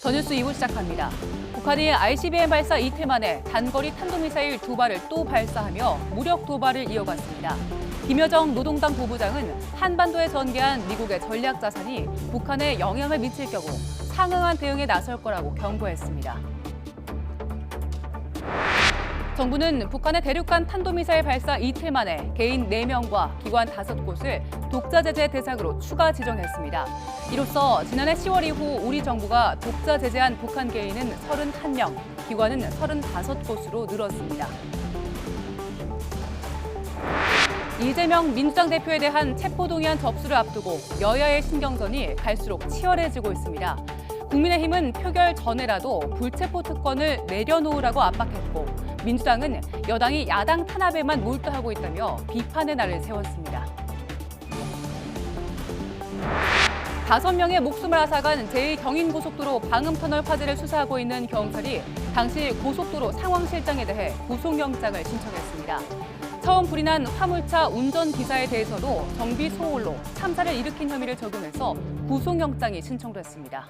전뉴스 2부 시작합니다. 북한이 ICBM 발사 이틀 만에 단거리 탄도미사일 2발을 또 발사하며 무력 도발을 이어갔습니다. 김여정 노동당 부부장은 한반도에 전개한 미국의 전략 자산이 북한에 영향을 미칠 경우 상응한 대응에 나설 거라고 경고했습니다. 정부는 북한의 대륙간 탄도미사일 발사 이틀 만에 개인 4명과 기관 5곳을 독자 제재 대상으로 추가 지정했습니다. 이로써 지난해 10월 이후 우리 정부가 독자 제재한 북한 개인은 31명, 기관은 35곳으로 늘었습니다. 이재명 민주당 대표에 대한 체포동의안 접수를 앞두고 여야의 신경전이 갈수록 치열해지고 있습니다. 국민의힘은 표결 전에라도 불체포 특권을 내려놓으라고 압박했고 민주당은 여당이 야당 탄압에만 몰두하고 있다며 비판의 날을 세웠습니다. 5명의 목숨을 앗아간 제2경인고속도로 방음터널 화재를 수사하고 있는 경찰이 당시 고속도로 상황실장에 대해 구속영장을 신청했습니다. 처음 불이 난 화물차 운전기사에 대해서도 정비 소홀로 참사를 일으킨 혐의를 적용해서 구속영장이 신청됐습니다.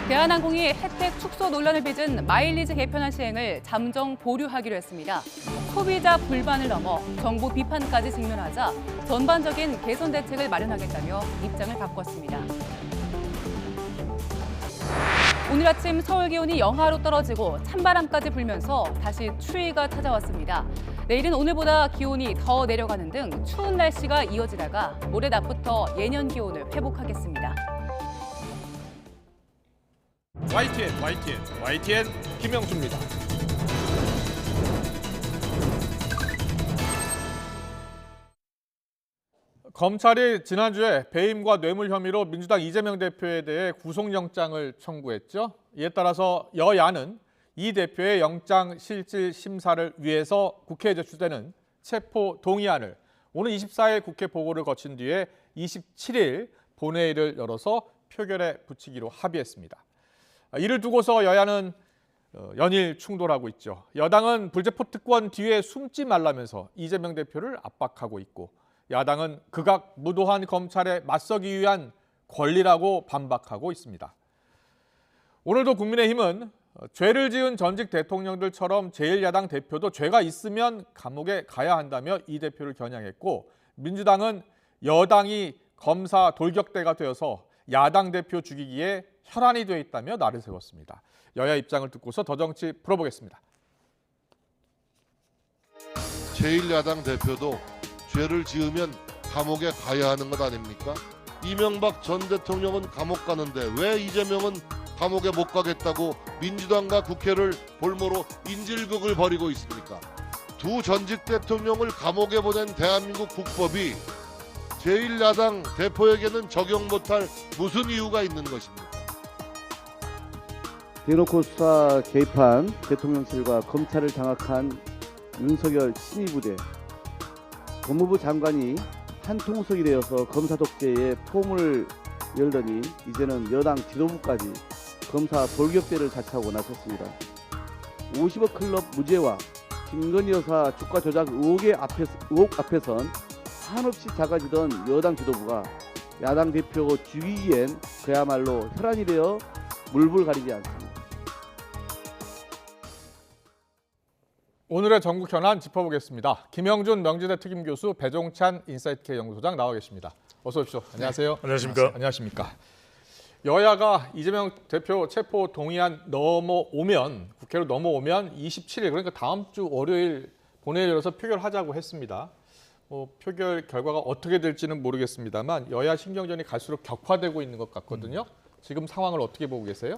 대한항공이 혜택 축소 논란을 빚은 마일리지 개편안 시행을 잠정 보류하기로 했습니다. 소비자 불만을 넘어 정부 비판까지 직면하자 전반적인 개선 대책을 마련하겠다며 입장을 바꿨습니다. 오늘 아침 서울 기온이 영하로 떨어지고 찬바람까지 불면서 다시 추위가 찾아왔습니다. 내일은 오늘보다 기온이 더 내려가는 등 추운 날씨가 이어지다가 모레 낮부터 예년 기온을 회복하겠습니다. YTN 김영수입니다. 검찰이 지난주에 배임과 뇌물 혐의로 민주당 이재명 대표에 대해 구속영장을 청구했죠. 이에 따라서 여야는 이 대표의 영장 실질 심사를 위해서 국회에 제출되는 체포 동의안을 오는 24일 국회 보고를 거친 뒤에 27일 본회의를 열어서 표결에 붙이기로 합의했습니다. 이를 두고서 여야는 연일 충돌하고 있죠. 여당은 불체포 특권 뒤에 숨지 말라면서 이재명 대표를 압박하고 있고 야당은 극악무도한 검찰에 맞서기 위한 권리라고 반박하고 있습니다. 오늘도 국민의힘은 죄를 지은 전직 대통령들처럼 제1야당 대표도 죄가 있으면 감옥에 가야 한다며 이 대표를 겨냥했고 민주당은 여당이 검사 돌격대가 되어서 야당 대표 죽이기에 혈안이 돼 있다며 날을 세웠습니다. 여야 입장을 듣고서 더 정치 풀어보겠습니다. 제1야당 대표도 죄를 지으면 감옥에 가야 하는 것 아닙니까? 이명박 전 대통령은 감옥 가는데 왜 이재명은 감옥에 못 가겠다고 민주당과 국회를 볼모로 인질극을 벌이고 있습니까? 두 전직 대통령을 감옥에 보낸 대한민국 국법이 제1야당 대표에게는 적용 못할 무슨 이유가 있는 것입니까? 대놓고 수사 개입한 대통령실과 검찰을 장악한 윤석열 친위부대, 법무부 장관이 한 통속이 되어서 검사 독재에 포문을 열더니 이제는 여당 지도부까지 검사 돌격대를 자처하고 나섰습니다. 50억 클럽 무죄와 김건희 여사 주가 조작 의혹 앞에선 한없이 작아지던 여당 지도부가 야당 대표 죽이기엔 그야말로 혈안이 되어 물불 가리지 않습니다. 오늘의 전국 현안 짚어보겠습니다. 김영준 명지대 특임교수, 배종찬 인사이트K 연구소장 나와 계십니다. 어서 오십시오. 안녕하세요. 네, 안녕하십니까. 안녕하십니까. 여야가 이재명 대표 체포 동의안 국회로 넘어오면 27일 그러니까 다음 주 월요일 본회의를 열어서 표결하자고 했습니다. 표결 결과가 어떻게 될지는 모르겠습니다만 여야 신경전이 갈수록 격화되고 있는 것 같거든요. 지금 상황을 어떻게 보고 계세요?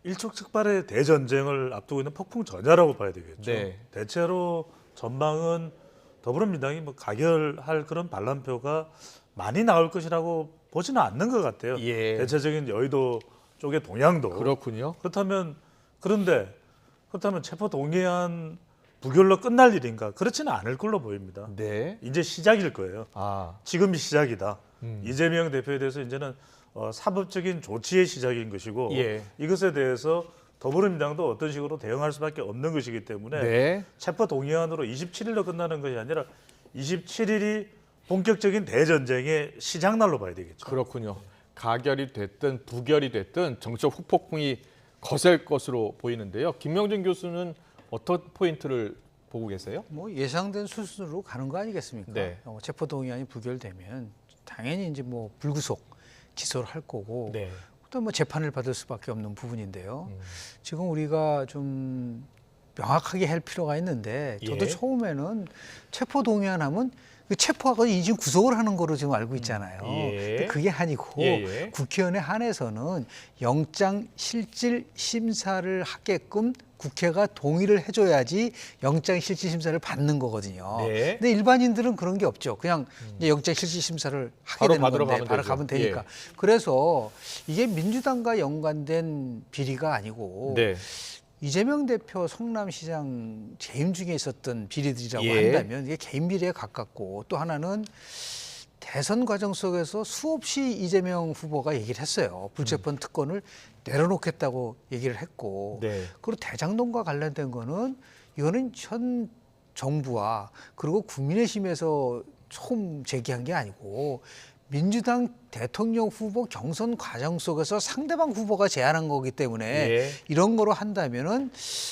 일촉즉발의 대전쟁을 앞두고 있는 폭풍 전야라고 봐야 되겠죠. 네. 대체로 전망은 더불어민주당이 가결할 그런 반란표가 많이 나올 것이라고 보지는 않는 것 같아요. 예. 대체적인 여의도 쪽의 동향도. 그렇군요. 그런데 체포 동의안 부결로 끝날 일인가? 그렇지는 않을 걸로 보입니다. 네. 이제 시작일 거예요. 지금이 시작이다. 이재명 대표에 대해서 이제는 사법적인 조치의 시작인 것이고 예. 이것에 대해서 더불어민주당도 어떤 식으로 대응할 수밖에 없는 것이기 때문에 네. 체포 동의안으로 27일로 끝나는 것이 아니라 27일이 본격적인 대전쟁의 시작날로 봐야 되겠죠. 그렇군요. 가결이 됐든 부결이 됐든 정치적 후폭풍이 거셀 것으로 보이는데요. 김명준 교수는 어떤 포인트를 보고 계세요? 뭐 예상된 수순으로 가는 거 아니겠습니까? 네. 체포동의안이 부결되면 당연히 이제 뭐 불구속 기소를 할 거고 네. 또 뭐 재판을 받을 수밖에 없는 부분인데요. 지금 우리가 좀 명확하게 할 필요가 있는데 저도 예. 처음에는 체포동의안 하면 그 체포하고 이중 구속을 하는 거로 지금 알고 있잖아요. 예. 근데 그게 아니고 예. 국회의원에 한해서는 영장 실질 심사를 하게끔 국회가 동의를 해줘야지 영장 실질 심사를 받는 거거든요. 네. 근데 일반인들은 그런 게 없죠. 그냥 이제 영장 실질 심사를 하게 바로 되는 받으러 건데 가면 바로 되죠. 가면 되니까. 예. 그래서 이게 민주당과 연관된 비리가 아니고 네. 이재명 대표 성남시장 재임 중에 있었던 비리들이라고 예. 한다면 이게 개인 비리에 가깝고 또 하나는 대선 과정 속에서 수없이 이재명 후보가 얘기를 했어요. 불체포 특권을 내려놓겠다고 얘기를 했고 네. 그리고 대장동과 관련된 거는 이거는 현 정부와 그리고 국민의힘에서 처음 제기한 게 아니고 민주당 대통령 후보 경선 과정 속에서 상대방 후보가 제안한 거기 때문에 예. 이런 거로 한다면은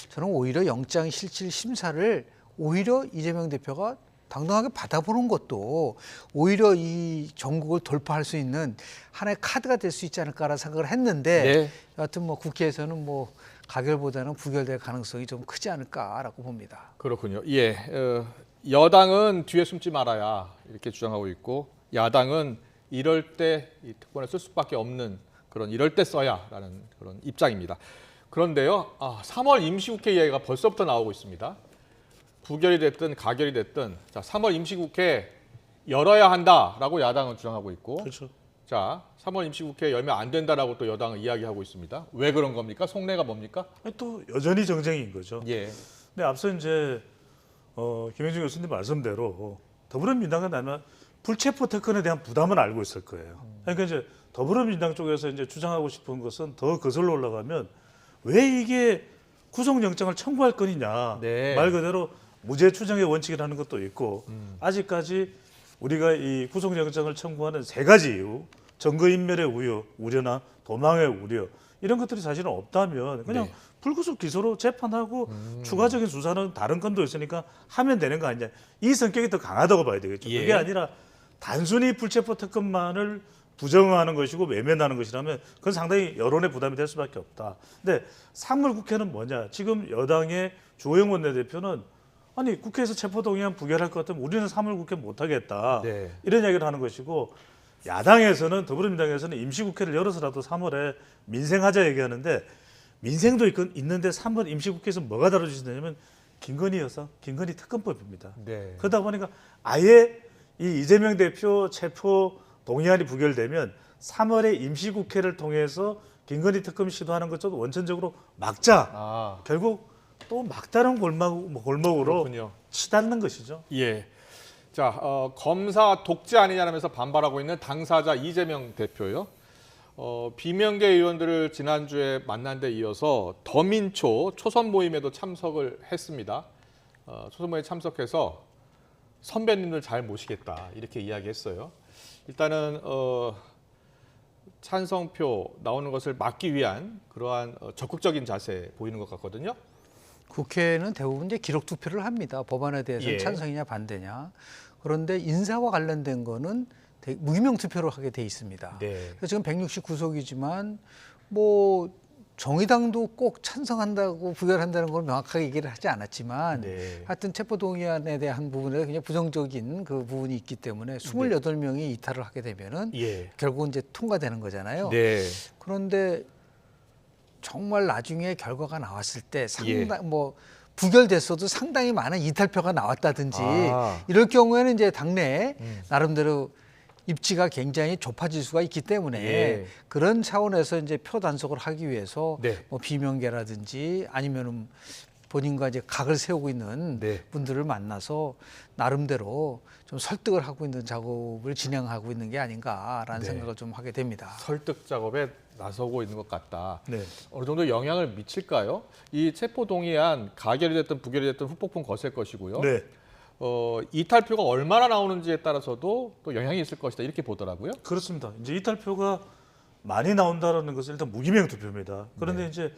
저는 오히려 영장 실질 심사를 오히려 이재명 대표가 당당하게 받아보는 것도 오히려 이 전국을 돌파할 수 있는 하나의 카드가 될 수 있지 않을까라는 생각을 했는데 네. 여하튼 뭐 국회에서는 뭐 가결보다는 부결될 가능성이 좀 크지 않을까라고 봅니다. 그렇군요. 예. 여당은 뒤에 숨지 말아야 이렇게 주장하고 있고 야당은 이럴 때 이 특권을 쓸 수밖에 없는 그런 이럴 때 써야라는 그런 입장입니다. 그런데요. 3월 임시국회 이야기가 벌써부터 나오고 있습니다. 부결이 됐든 가결이 됐든 자, 3월 임시국회 열어야 한다라고 야당은 주장하고 있고 그렇죠. 자, 3월 임시국회 열면 안 된다라고 또 여당은 이야기하고 있습니다. 왜 그런 겁니까? 속내가 뭡니까? 아니, 또 여전히 정쟁인 거죠. 예. 근데 앞서 이제 김영준 교수님 말씀대로 더불어민주당은 아마 불체포 특권에 대한 부담은 알고 있을 거예요. 그러니까 이제 더불어민주당 쪽에서 이제 주장하고 싶은 것은 더 거슬러 올라가면 왜 이게 구속영장을 청구할 건이냐. 네. 말 그대로 무죄 추정의 원칙이라는 것도 있고 아직까지 우리가 이 구속영장을 청구하는 세 가지 이유, 증거인멸의 우려나 도망의 우려 이런 것들이 사실은 없다면 그냥 네. 불구속 기소로 재판하고 추가적인 수사는 다른 건도 있으니까 하면 되는 거 아니냐. 이 성격이 더 강하다고 봐야 되겠죠. 예. 그게 아니라 단순히 불체포 특권만을 부정하는 것이고 외면하는 것이라면 그건 상당히 여론의 부담이 될 수밖에 없다. 근데 3월 국회는 뭐냐? 지금 여당의 주호영 원내대표는 아니 국회에서 체포동의안 부결할 것 같으면 우리는 3월 국회 못하겠다. 네. 이런 이야기를 하는 것이고 야당에서는 더불어민주당에서는 임시국회를 열어서라도 3월에 민생하자 얘기하는데 민생도 있는데 3월 임시국회에서 뭐가 다뤄지냐면 김건희 여사, 김건희 특검법입니다. 네. 그러다 보니까 아예 이 이재명 대표 체포 동의안이 부결되면 3월에 임시국회를 통해서 김건희 특검 시도하는 것도 원천적으로 막자. 결국 또 막다른 골목으로 그렇군요. 치닫는 것이죠. 예. 자, 검사 독재 아니냐면서 반발하고 있는 당사자 이재명 대표요. 비명계 의원들을 지난주에 만난 데 이어서 더민초 초선 모임에도 참석을 했습니다. 초선 모임에 참석해서 선배님들 잘 모시겠다 이렇게 이야기했어요. 일단은 찬성표 나오는 것을 막기 위한 그러한 적극적인 자세 보이는 것 같거든요. 국회는 대부분 이제 기록 투표를 합니다. 법안에 대해서는 예. 찬성이냐 반대냐. 그런데 인사와 관련된 거는 무기명 투표로 하게 돼 있습니다. 네. 그래서 지금 169석이지만 뭐 정의당도 꼭 찬성한다고 부결한다는 걸 명확하게 얘기를 하지 않았지만 네. 하여튼 체포동의안에 대한 부분에 굉장히 부정적인 그 부분이 있기 때문에 28명이 이탈을 하게 되면은 예. 결국은 이제 통과되는 거잖아요. 네. 그런데 정말 나중에 결과가 나왔을 때 예. 뭐 부결됐어도 상당히 많은 이탈표가 나왔다든지 아. 이럴 경우에는 이제 당내에 나름대로 입지가 굉장히 좁아질 수가 있기 때문에 예. 그런 차원에서 이제 표 단속을 하기 위해서 네. 뭐 비명계라든지 아니면은 본인과 이제 각을 세우고 있는 네. 분들을 만나서 나름대로 좀 설득을 하고 있는 작업을 진행하고 있는 게 아닌가라는 네. 생각을 좀 하게 됩니다. 설득 작업에 나서고 있는 것 같다. 네. 어느 정도 영향을 미칠까요? 이 체포동의안 가결이 됐든 부결이 됐든 후폭풍 거셀 것이고요. 네. 이탈표가 얼마나 나오는지에 따라서도 또 영향이 있을 것이다 이렇게 보더라고요. 그렇습니다. 이제 이탈표가 많이 나온다라는 것은 일단 무기명 투표입니다. 그런데 이제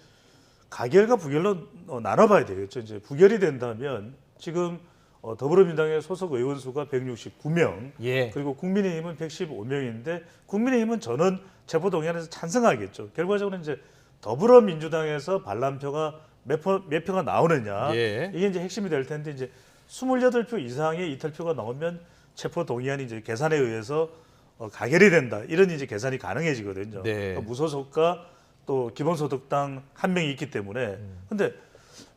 가결과 부결로 나눠봐야 되겠죠. 이제 부결이 된다면 지금 더불어민주당의 소속 의원 수가 169명, 예. 그리고 국민의힘은 115명인데 국민의힘은 저는 체포동의안에서 찬성하겠죠. 결과적으로 이제 더불어민주당에서 반란표가 몇 표가 나오느냐 예. 이게 이제 핵심이 될 텐데 이제 28표 이상의 이탈표가 나오면 체포동의안이 이제 계산에 의해서 가결이 된다 이런 이제 계산이 가능해지거든요. 네. 그러니까 무소속과 또 기본소득당 한 명이 있기 때문에 근데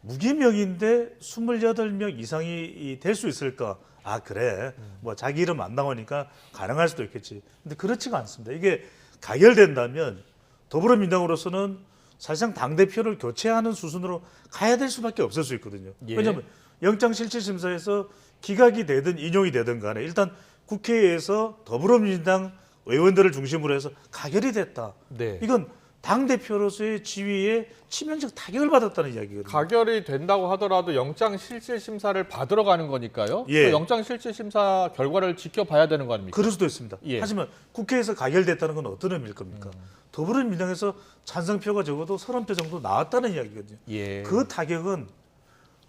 무기명인데 28명 이상이 될 수 있을까? 아 그래 뭐 자기 이름 안 나오니까 가능할 수도 있겠지. 근데 그렇지가 않습니다. 이게 가결된다면 더불어민주당으로서는 사실상 당대표를 교체하는 수순으로 가야 될 수밖에 없을 수 있거든요. 예. 왜냐하면 영장실질심사에서 기각이 되든 인용이 되든 간에 일단 국회에서 더불어민주당 의원들을 중심으로 해서 가결이 됐다. 네. 이건 당대표로서의 지위에 치명적 타격을 받았다는 이야기거든요. 가결이 된다고 하더라도 영장 실질 심사를 받으러 가는 거니까요. 예. 그 영장 실질 심사 결과를 지켜봐야 되는 거 아닙니까? 그럴 수도 있습니다. 예. 하지만 국회에서 가결됐다는 건 어떤 의미일 겁니까? 더불어민주당에서 찬성표가 적어도 30표 정도 나왔다는 이야기거든요. 예. 그 타격은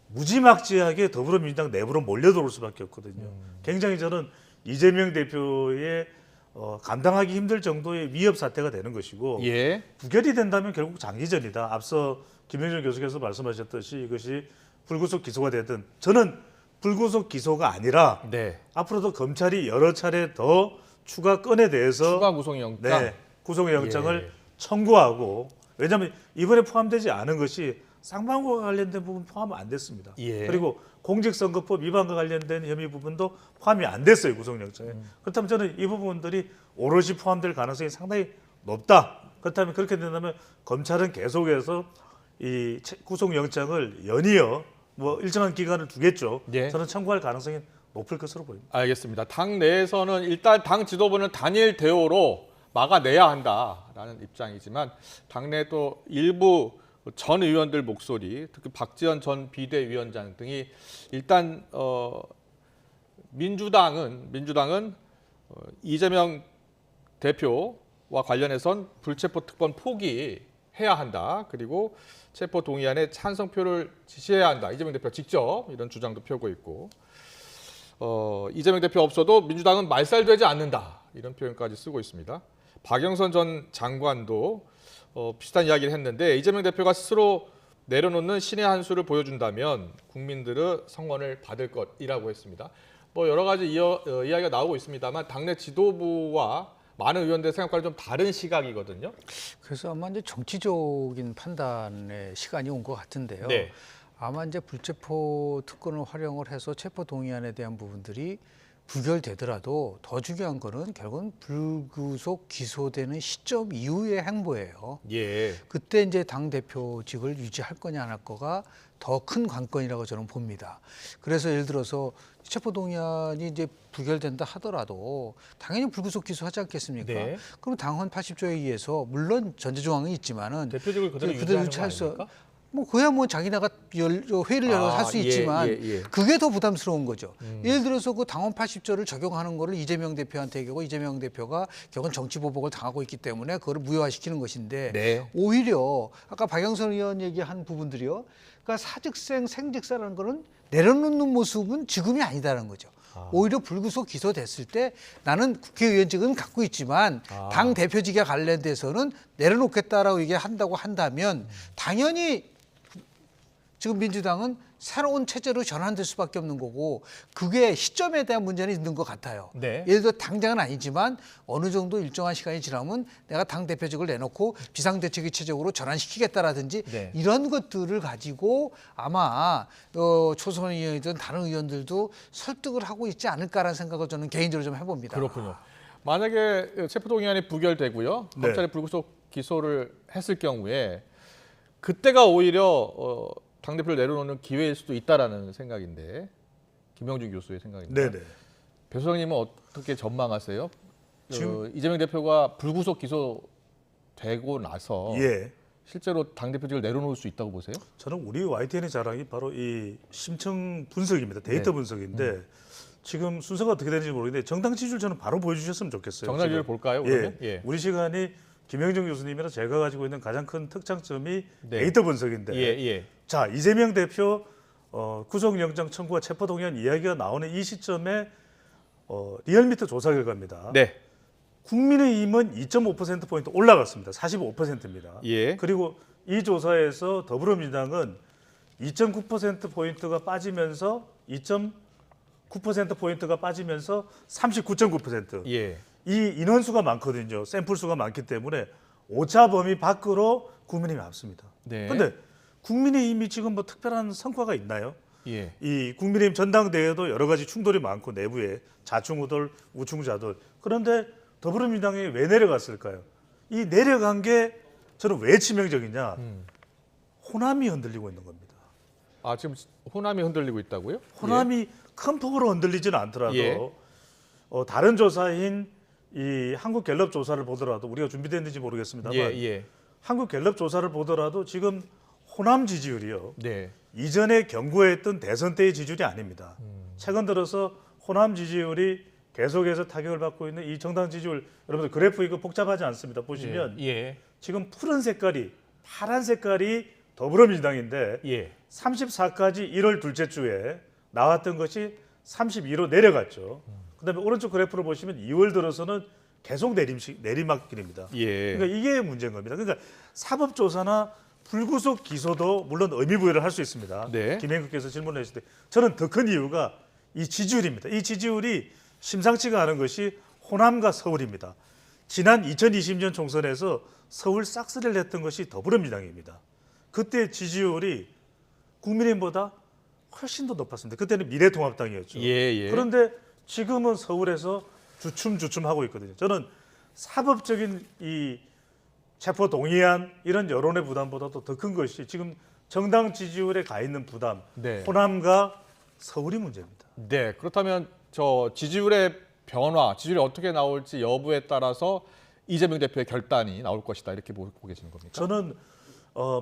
무지막지하게 더불어민주당 내부로 몰려들어올 수밖에 없거든요. 굉장히 저는 이재명 대표의 감당하기 힘들 정도의 위협 사태가 되는 것이고 예. 부결이 된다면 결국 장기전이다. 앞서 김영준 교수께서 말씀하셨듯이 이것이 불구속 기소가 되든 저는 불구속 기소가 아니라 네. 앞으로도 검찰이 여러 차례 더 추가 건에 대해서 추가 구속영장. 네, 구속영장을 예. 청구하고 왜냐하면 이번에 포함되지 않은 것이 쌍방과 관련된 부분 포함 안 됐습니다. 예. 그리고 공직선거법 위반과 관련된 혐의 부분도 포함이 안 됐어요 구속영장에. 그렇다면 저는 이 부분들이 오롯이 포함될 가능성이 상당히 높다. 그렇다면 그렇게 된다면 검찰은 계속해서 이 구속영장을 연이어 뭐 일정한 기간을 두겠죠. 예. 저는 청구할 가능성이 높을 것으로 보입니다. 알겠습니다. 당 내에서는 일단 당 지도부는 단일 대오로 막아내야 한다라는 입장이지만 당내 또 일부 전 의원들 목소리, 특히 박지원 전 비대위원장 등이 일단 민주당은 이재명 대표와 관련해선 불체포 특권 포기해야 한다. 그리고 체포 동의안에 찬성표를 지시해야 한다. 이재명 대표 직접 이런 주장도 펴고 있고 이재명 대표 없어도 민주당은 말살되지 않는다. 이런 표현까지 쓰고 있습니다. 박영선 전 장관도 비슷한 이야기를 했는데 이재명 대표가 스스로 내려놓는 신의 한 수를 보여준다면 국민들의 성원을 받을 것이라고 했습니다. 뭐 여러 가지 이야기가 나오고 있습니다만 당내 지도부와 많은 의원들의 생각과는 좀 다른 시각이거든요. 그래서 아마 이제 정치적인 판단의 시간이 온 것 같은데요. 네. 아마 이제 불체포 특권을 활용을 해서 체포 동의안에 대한 부분들이 부결되더라도 더 중요한 거는 결국은 불구속 기소되는 시점 이후의 행보예요. 예. 그때 이제 당 대표직을 유지할 거냐 안 할 거가 더 큰 관건이라고 저는 봅니다. 그래서 예를 들어서 체포 동의안이 이제 부결된다 하더라도 당연히 불구속 기소하지 않겠습니까? 네. 그럼 당헌 80조에 의해서 물론 전제 조항이 있지만은 대표직을 그대로 그대로 유지하는 거 할 수- 아닙니까? 뭐 그야 뭐 자기네가 회의를 열어서 할 수 예, 있지만 예. 그게 더 부담스러운 거죠. 예를 들어서 그 당원 80조를 적용하는 거를 이재명 대표한테 얘기하고 이재명 대표가 결국은 정치 보복을 당하고 있기 때문에 그걸 무효화시키는 것인데 네. 오히려 아까 박영선 의원 얘기한 부분들이요. 그러니까 사직생 생직사라는 거는 내려놓는 모습은 지금이 아니다라는 거죠. 오히려 불구속 기소됐을 때 나는 국회의원직은 갖고 있지만 당 대표직에 관련돼서는 내려놓겠다라고 얘기한다고 한다면 당연히 지금 민주당은 새로운 체제로 전환될 수밖에 없는 거고 그게 시점에 대한 문제는 있는 것 같아요. 네. 예를 들어 당장은 아니지만 어느 정도 일정한 시간이 지나면 내가 당 대표직을 내놓고 비상대책위 체제로 전환시키겠다라든지 네. 이런 것들을 가지고 아마 초선 의원이든 다른 의원들도 설득을 하고 있지 않을까라는 생각을 저는 개인적으로 좀 해봅니다. 그렇군요. 만약에 체포동의안이 부결되고요. 네. 검찰이 불구속 기소를 했을 경우에 그때가 오히려 당대표를 내려놓는 기회일 수도 있다라는 생각인데 김영준 교수의 생각입니다. 네네. 배 소장님은 어떻게 전망하세요? 지금- 이재명 대표가 불구속 기소되고 나서 예. 실제로 당대표직을 내려놓을 수 있다고 보세요? 저는 우리 YTN의 자랑이 바로 이 심층 분석입니다. 데이터 네. 분석인데 지금 순서가 어떻게 되는지 모르겠는데 정당 지지율 저는 바로 보여주셨으면 좋겠어요. 정당 지지율 지금. 볼까요? 그러면? 예. 예. 우리 시간이 김영준 교수님이랑 제가 가지고 있는 가장 큰 특장점이 네. 데이터 분석인데 예. 자 이재명 대표 구속영장 청구와 체포동의안 이야기가 나오는 이 시점에 리얼미터 조사 결과입니다. 네. 국민의힘은 2.5%포인트 올라갔습니다. 45%입니다. 예. 그리고 이 조사에서 더불어민주당은 2.9%포인트가 빠지면서 2.9%포인트가 빠지면서 39.9%. 예. 이 인원수가 많거든요. 샘플수가 많기 때문에 오차 범위 밖으로 국민의힘이 앞섭니다. 네. 그런데 국민의힘이 지금 뭐 특별한 성과가 있나요? 예. 이 국민의힘 전당대회도 여러 가지 충돌이 많고 내부에 좌충우돌, 우충좌돌. 그런데 더불어민주당이 왜 내려갔을까요? 이 내려간 게 저는 왜 치명적이냐? 호남이 흔들리고 있는 겁니다. 아, 지금 호남이 흔들리고 있다고요? 호남이 큰 폭으로 흔들리지는 않더라도 예. 다른 조사인 이 한국갤럽 조사를 보더라도 우리가 준비됐는지 모르겠습니다만 예. 한국갤럽 조사를 보더라도 지금 호남 지지율이요. 네. 이전에 경고했던 대선 때의 지지율이 아닙니다. 최근 들어서 호남 지지율이 계속해서 타격을 받고 있는 이 정당 지지율 여러분들 그래프 이거 복잡하지 않습니다. 보시면 예. 지금 푸른 색깔이 파란 색깔이 더불어민주당인데 예. 34까지 1월 둘째 주에 나왔던 것이 32로 내려갔죠. 그다음에 오른쪽 그래프를 보시면 2월 들어서는 계속 내리막길입니다. 예. 그러니까 이게 문제인 겁니다. 그러니까 사법조사나 불구속 기소도 물론 의미부여를 할 수 있습니다. 네. 김행국께서 질문을 했을 때 저는 더 큰 이유가 이 지지율입니다. 이 지지율이 심상치가 않은 것이 호남과 서울입니다. 지난 2020년 총선에서 서울 싹쓸이를 했던 것이 더불어민주당입니다. 그때 지지율이 국민의힘보다 훨씬 더 높았습니다. 그때는 미래통합당이었죠. 예. 그런데 지금은 서울에서 주춤하고 있거든요. 저는 사법적인 이 체포 동의안 이런 여론의 부담보다도 더 큰 것이 지금 정당 지지율에 가 있는 부담, 네. 호남과 서울이 문제입니다. 네. 그렇다면 저 지지율의 변화, 지지율이 어떻게 나올지 여부에 따라서 이재명 대표의 결단이 나올 것이다. 이렇게 보고 계시는 겁니까? 저는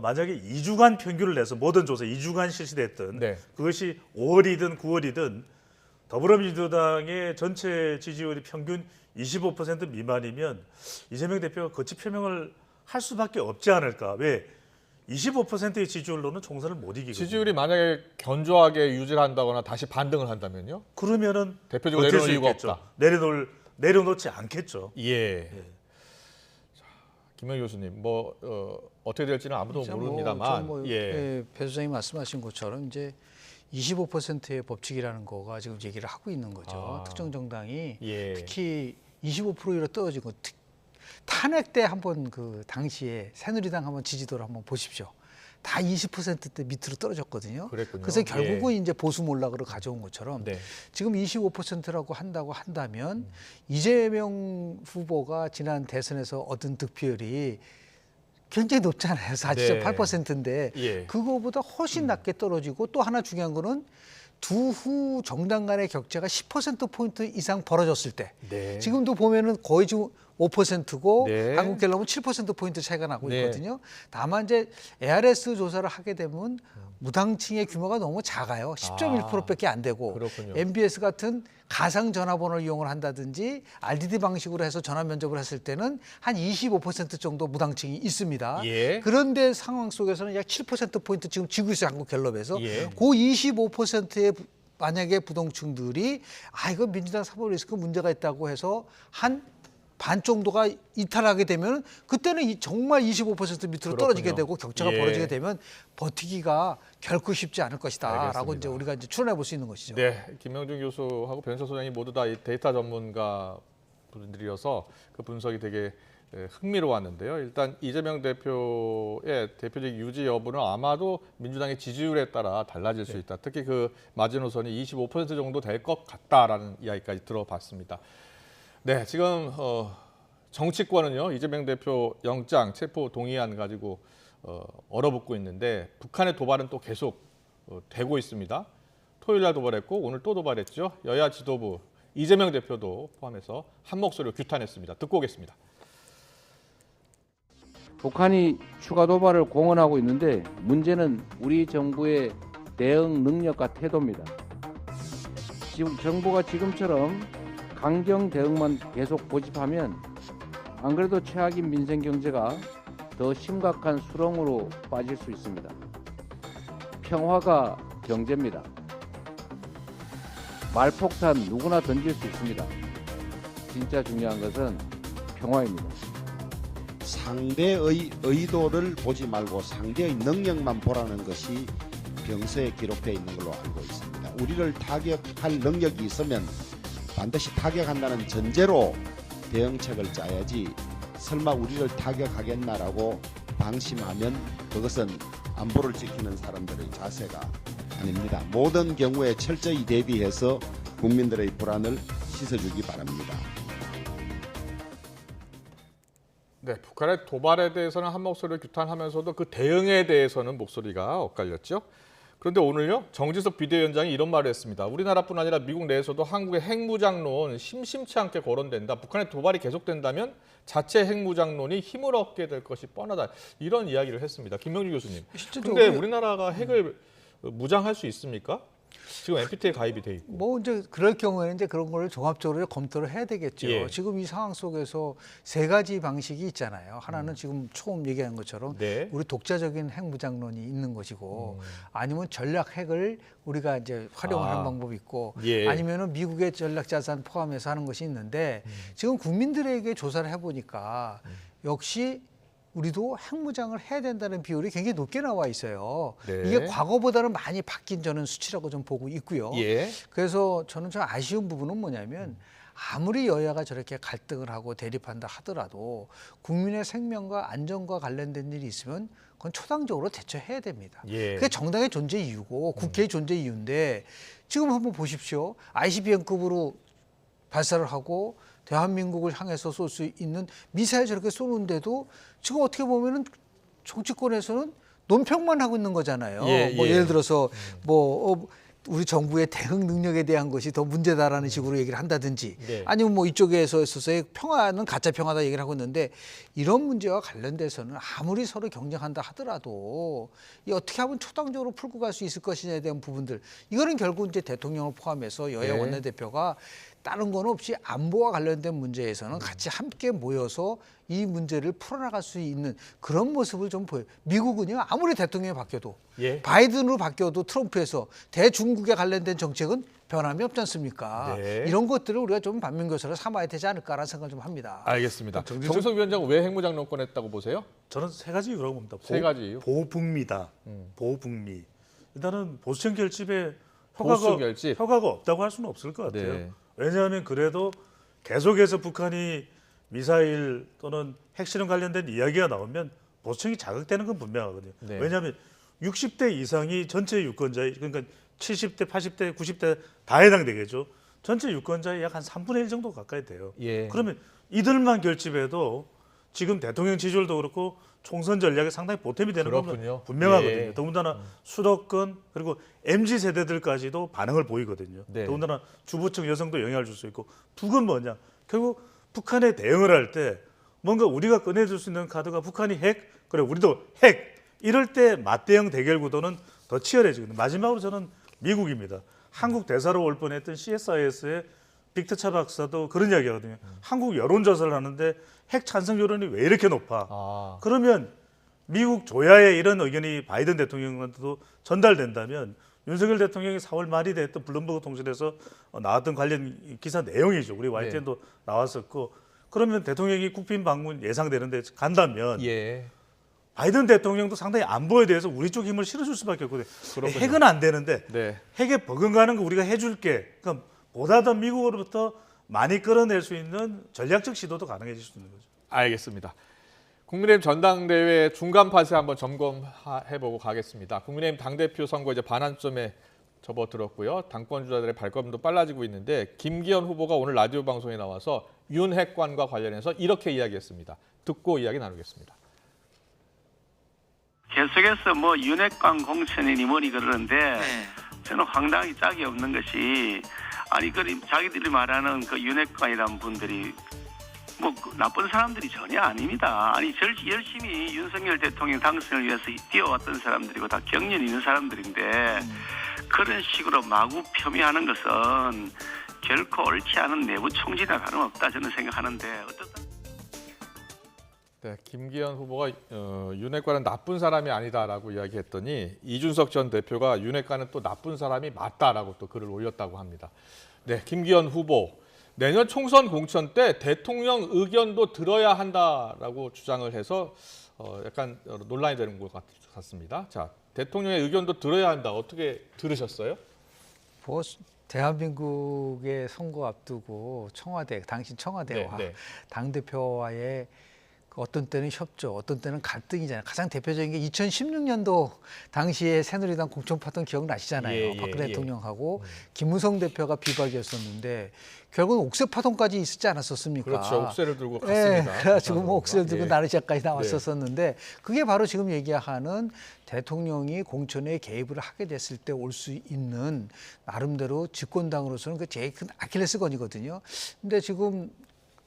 만약에 2주간 평균을 내서 모든 조사 2주간 실시됐던 네. 그것이 5월이든 9월이든 더불어민주당의 전체 지지율이 평균 25% 미만이면 이재명 대표가 거치 표명을 할 수밖에 없지 않을까. 왜? 25%의 지지율로는 총선을 못 이기거든요. 지지율이 만약에 견조하게 유지를 한다거나 다시 반등을 한다면요? 그러면은 대표적으로 버틸 내려놓을 수 이유가 있겠죠. 없다. 내려놓지 않겠죠. 예. 자, 김영희 교수님, 어떻게 될지는 아무도 모릅니다만, 배 소장이 말씀하신 것처럼 이제 25%의 법칙이라는 거가 지금 얘기를 하고 있는 거죠. 특정 정당이 예. 특히 25%로 떨어진 거. 탄핵 때 한번 그 당시에 새누리당 한번 지지도를 한번 보십시오. 다 20%대 밑으로 떨어졌거든요. 그랬군요. 그래서 결국은 이제 보수 몰락으로 가져온 것처럼 네. 지금 25%라고 한다면 이재명 후보가 지난 대선에서 얻은 득표율이 굉장히 높잖아요. 40.8%인데 예. 그거보다 훨씬 낮게 떨어지고 또 하나 중요한 거는 두 후 정당 간의 격차가 10%포인트 이상 벌어졌을 때 네. 지금도 보면은 거의 지금 5%고 네. 한국갤럽은 7%포인트 차이가 나고 네. 있거든요. 다만 이제 ARS 조사를 하게 되면 무당층의 규모가 너무 작아요. 10.1%밖에 안 되고 그렇군요. MBS 같은 가상 전화번호를 이용을 한다든지 RDD 방식으로 해서 전화 면접을 했을 때는 한 25% 정도 무당층이 있습니다. 예. 그런데 상황 속에서는 약 7%포인트 지금 지고 있어요. 한국갤럽에서. 예. 그 25%의 만약에 부동층들이 이거 민주당 사법 리스크 문제가 있다고 해서 한 반 정도가 이탈하게 되면 그때는 정말 25% 밑으로 떨어지게 그렇군요. 되고 격차가 예. 벌어지게 되면 버티기가 결코 쉽지 않을 것이다라고 알겠습니다. 이제 우리가 이제 추론해 볼 수 있는 것이죠. 네, 김명준 교수하고 변희석 소장이 모두 다 이 데이터 전문가 분들이어서 그 분석이 되게 흥미로웠는데요. 일단 이재명 대표의 대표적 유지 여부는 아마도 민주당의 지지율에 따라 달라질 수 있다. 특히 그 마지노선이 25% 정도 될 것 같다라는 이야기까지 들어봤습니다. 네, 지금 정치권은요 이재명 대표 영장 체포 동의안 가지고 얼어붙고 있는데 북한의 도발은 또 계속 되고 있습니다. 토요일 날 도발했고 오늘 또 도발했죠. 여야 지도부 이재명 대표도 포함해서 한 목소리로 규탄했습니다. 듣고 오겠습니다. 북한이 추가 도발을 공언하고 있는데 문제는 우리 정부의 대응 능력과 태도입니다. 지금 정부가 지금처럼 강경 대응만 계속 고집하면 안 그래도 최악인 민생 경제가 더 심각한 수렁으로 빠질 수 있습니다. 평화가 경제입니다. 말폭탄 누구나 던질 수 있습니다. 진짜 중요한 것은 평화입니다. 상대의 의도를 보지 말고 상대의 능력만 보라는 것이 병서에 기록되어 있는 걸로 알고 있습니다. 우리를 타격할 능력이 있으면 반드시 타격한다는 전제로 대응책을 짜야지 설마 우리를 타격하겠나라고 방심하면 그것은 안보를 지키는 사람들의 자세가 아닙니다. 모든 경우에 철저히 대비해서 국민들의 불안을 씻어주기 바랍니다. 네, 북한의 도발에 대해서는 한 목소리로 규탄하면서도 그 대응에 대해서는 목소리가 엇갈렸죠. 그런데 오늘요, 정지석 비대위원장이 이런 말을 했습니다. 우리나라뿐 아니라 미국 내에서도 한국의 핵무장론 심심치 않게 거론된다. 북한의 도발이 계속된다면 자체 핵무장론이 힘을 얻게 될 것이 뻔하다. 이런 이야기를 했습니다. 김명주 교수님. 그런데 우리나라가 핵을 무장할 수 있습니까? 지금 NPT에 가입이 돼 있고. 뭐 이제 그럴 경우에는 이제 그런 걸 종합적으로 검토를 해야 되겠죠. 예. 지금 이 상황 속에서 세 가지 방식이 있잖아요. 하나는 지금 처음 얘기한 것처럼 네. 우리 독자적인 핵무장론이 있는 것이고, 아니면 전략 핵을 우리가 이제 활용하는 방법이 있고, 예. 아니면은 미국의 전략 자산 포함해서 하는 것이 있는데, 지금 국민들에게 조사를 해보니까 역시 우리도 핵무장을 해야 된다는 비율이 굉장히 높게 나와 있어요. 네. 이게 과거보다는 많이 바뀐 저는 수치라고 좀 보고 있고요. 예. 그래서 저는 좀 아쉬운 부분은 뭐냐면, 아무리 여야가 저렇게 갈등을 하고 대립한다 하더라도 국민의 생명과 안전과 관련된 일이 있으면 그건 초당적으로 대처해야 됩니다. 예. 그게 정당의 존재 이유고 국회의 존재 이유인데, 지금 한번 보십시오. ICBM급으로 발사를 하고 대한민국을 향해서 쏠 수 있는 미사일 저렇게 쏘는데도 지금 어떻게 보면은 정치권에서는 논평만 하고 있는 거잖아요. 예, 뭐 예. 예를 들어서 우리 정부의 대응 능력에 대한 것이 더 문제다라는 식으로 얘기를 한다든지, 네. 아니면 뭐 이쪽에서 있어서의 평화는 가짜 평화다 얘기를 하고 있는데, 이런 문제와 관련돼서는 아무리 서로 경쟁한다 하더라도 이 어떻게 하면 초당적으로 풀고 갈 수 있을 것이냐에 대한 부분들, 이거는 결국 이제 대통령을 포함해서 여야 네. 원내대표가 다른 건 없이 안보와 관련된 문제에서는 같이 함께 모여서 이 문제를 풀어나갈 수 있는 그런 모습을 좀 보여요. 미국은요, 아무리 대통령이 바뀌어도, 예. 바이든으로 바뀌어도 트럼프에서 대중국에 관련된 정책은 변함이 없지 않습니까? 네. 이런 것들을 우리가 좀 반면교사를 삼아야 되지 않을까라는 생각을 좀 합니다. 알겠습니다. 정지석 위원장은 왜 핵무장론 꺼냈다고 보세요? 저는 세 가지 이유라고 봅니다. 세 가지 이유? 보북미다. 보북미. 일단은 보수층 결집에 보수 결집? 효과가 없다고 할 수는 없을 것 같아요. 네. 왜냐하면 그래도 계속해서 북한이 미사일 또는 핵실험 관련된 이야기가 나오면 보수층이 자극되는 건 분명하거든요. 네. 왜냐하면 60대 이상이 전체 유권자의, 그러니까 70대, 80대, 90대 다 해당되겠죠. 전체 유권자의 약 한 3분의 1 정도 가까이 돼요. 예. 그러면 이들만 결집해도 지금 대통령 지지율도 그렇고 총선 전략에 상당히 보탬이 되는 그렇군요. 건 분명하거든요. 예. 더군다나 수도권 그리고 MZ 세대들까지도 반응을 보이거든요. 네. 더군다나 주부층 여성도 영향을 줄 수 있고, 두 건 뭐냐? 결국 북한에 대응을 할 때 뭔가 우리가 꺼내줄 수 있는 카드가 북한이 핵, 그래 우리도 핵, 이럴 때 맞대응 대결 구도는 더 치열해지거든요. 마지막으로 저는 미국입니다. 한국 대사로 올 뻔했던 CSIS의 빅터차 박사도 그런 이야기 하거든요. 한국 여론조사를 하는데 핵 찬성 여론이 왜 이렇게 높아? 아. 그러면 미국 조야의 이런 의견이 바이든 대통령한테도 전달된다면 윤석열 대통령이 4월 말이 됐던 블룸버그 통신에서 나왔던 관련 기사 내용이죠. 우리 YTN도 나왔었고, 그러면 대통령이 국빈 방문 예상되는데 간다면 예. 바이든 대통령도 상당히 안보에 대해서 우리 쪽 힘을 실어줄 수밖에 없거든요. 그렇군요. 핵은 안 되는데 네. 핵에 버금가는 거 우리가 해줄게. 그러니까 보다 더 미국으로부터 많이 끌어낼 수 있는 전략적 시도도 가능해질 수 있는 거죠. 알겠습니다. 국민의힘 전당대회 중간 파세 한번 점검해보고 가겠습니다. 국민의힘 당대표 선거 이제 반환점에 접어들었고요. 당권 주자들의 발걸음도 빨라지고 있는데, 김기현 후보가 오늘 라디오 방송에 나와서 윤핵관과 관련해서 이렇게 이야기했습니다. 듣고 이야기 나누겠습니다. 계속해서 뭐 윤핵관 공천이니 뭐니 그러는데, 저는 황당하게 짝이 없는 것이, 아니 그 자기들이 말하는 그 윤핵관이라는 분들이 뭐 나쁜 사람들이 전혀 아닙니다. 아니 열심히 윤석열 대통령 당선을 위해서 뛰어왔던 사람들이고 다 경륜 있는 사람들인데, 그런 식으로 마구 폄훼하는 것은 결코 옳지 않은 내부 총질이나 다름없다 저는 생각하는데, 어떻다. 네, 김기현 후보가 윤핵관은 나쁜 사람이 아니다라고 이야기했더니 이준석 전 대표가 윤핵관은 또 나쁜 사람이 맞다라고 또 글을 올렸다고 합니다. 네, 김기현 후보 내년 총선 공천 때 대통령 의견도 들어야 한다라고 주장을 해서 약간 논란이 되는 것 같습니다. 자, 대통령의 의견도 들어야 한다. 어떻게 들으셨어요? 뭐 대한민국의 선거 앞두고 당신 청와대와 네. 당대표와의 어떤 때는 협조, 어떤 때는 갈등이잖아요. 가장 대표적인 게 2016년도 당시에 새누리당 공천파동 기억나시잖아요. 예, 박근혜 예. 대통령하고 김무성 대표가 비박이었었는데 결국은 옥새파동까지 있었지 않았었습니까? 그렇죠. 옥새를 들고 예, 갔습니다. 그래가지고 뭐 옥새를 들고 예. 나르시아까지 나왔었었는데 그게 바로 지금 얘기하는 대통령이 공천에 개입을 하게 됐을 때 올 수 있는 나름대로 집권당으로서는 그 제일 큰 아킬레스건이거든요. 근데 지금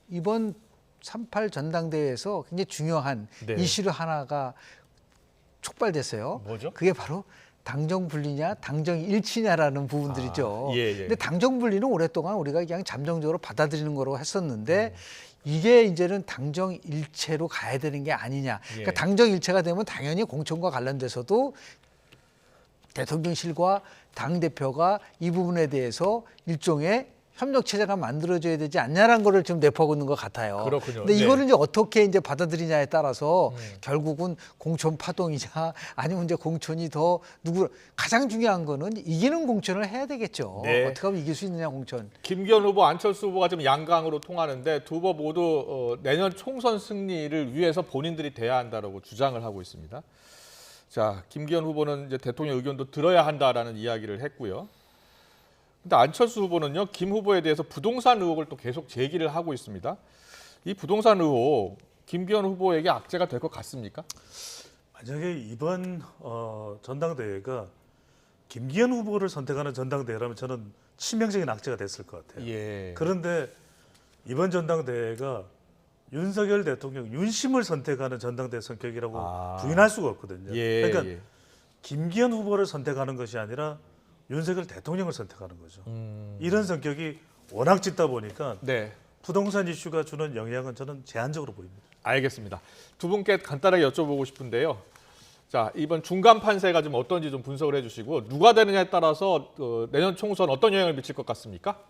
이번 38 전당대회에서 굉장히 중요한 네. 이슈로 하나가 촉발됐어요. 뭐죠? 그게 바로 당정 분리냐, 당정 일치냐라는 부분들이죠. 예. 근데 당정 분리는 오랫동안 우리가 그냥 잠정적으로 받아들이는 거로 했었는데 이게 이제는 당정 일체로 가야 되는 게 아니냐. 그러니까 당정 일체가 되면 당연히 공천과 관련돼서도 대통령실과 당대표가 이 부분에 대해서 일종의 협력 체제가 만들어져야 되지 않냐라는 거를 지금 내포하고 있는 것 같아요. 그렇군요. 근데 네. 이거는 이제 어떻게 이제 받아들이냐에 따라서 결국은 공천 파동이냐 아니면 이제 공천이 더 가장 중요한 거는 이기는 공천을 해야 되겠죠. 네. 어떻게 하면 이길 수 있느냐 공천. 김기현 후보, 안철수 후보가 지금 양강으로 통하는데 두 후보 모두 내년 총선 승리를 위해서 본인들이 돼야 한다라고 주장을 하고 있습니다. 자, 김기현 후보는 이제 대통령 의견도 들어야 한다라는 이야기를 했고요. 근데 안철수 후보는요, 김 후보에 대해서 부동산 의혹을 또 계속 제기를 하고 있습니다. 이 부동산 의혹, 김기현 후보에게 악재가 될 것 같습니까? 만약에 이번 전당대회가 김기현 후보를 선택하는 전당대회라면 저는 치명적인 악재가 됐을 것 같아요. 예. 그런데 이번 전당대회가 윤석열 대통령 윤심을 선택하는 전당대회 성격이라고 부인할 수가 없거든요. 그러니까 김기현 후보를 선택하는 것이 아니라 윤석열 대통령을 선택하는 거죠. 이런 성격이 워낙 짙다 보니까 네. 부동산 이슈가 주는 영향은 저는 제한적으로 보입니다. 알겠습니다. 두 분께 간단하게 여쭤보고 싶은데요. 자, 이번 중간 판세가 좀 어떤지 좀 분석을 해주시고 누가 되느냐에 따라서 내년 총선 어떤 영향을 미칠 것 같습니까?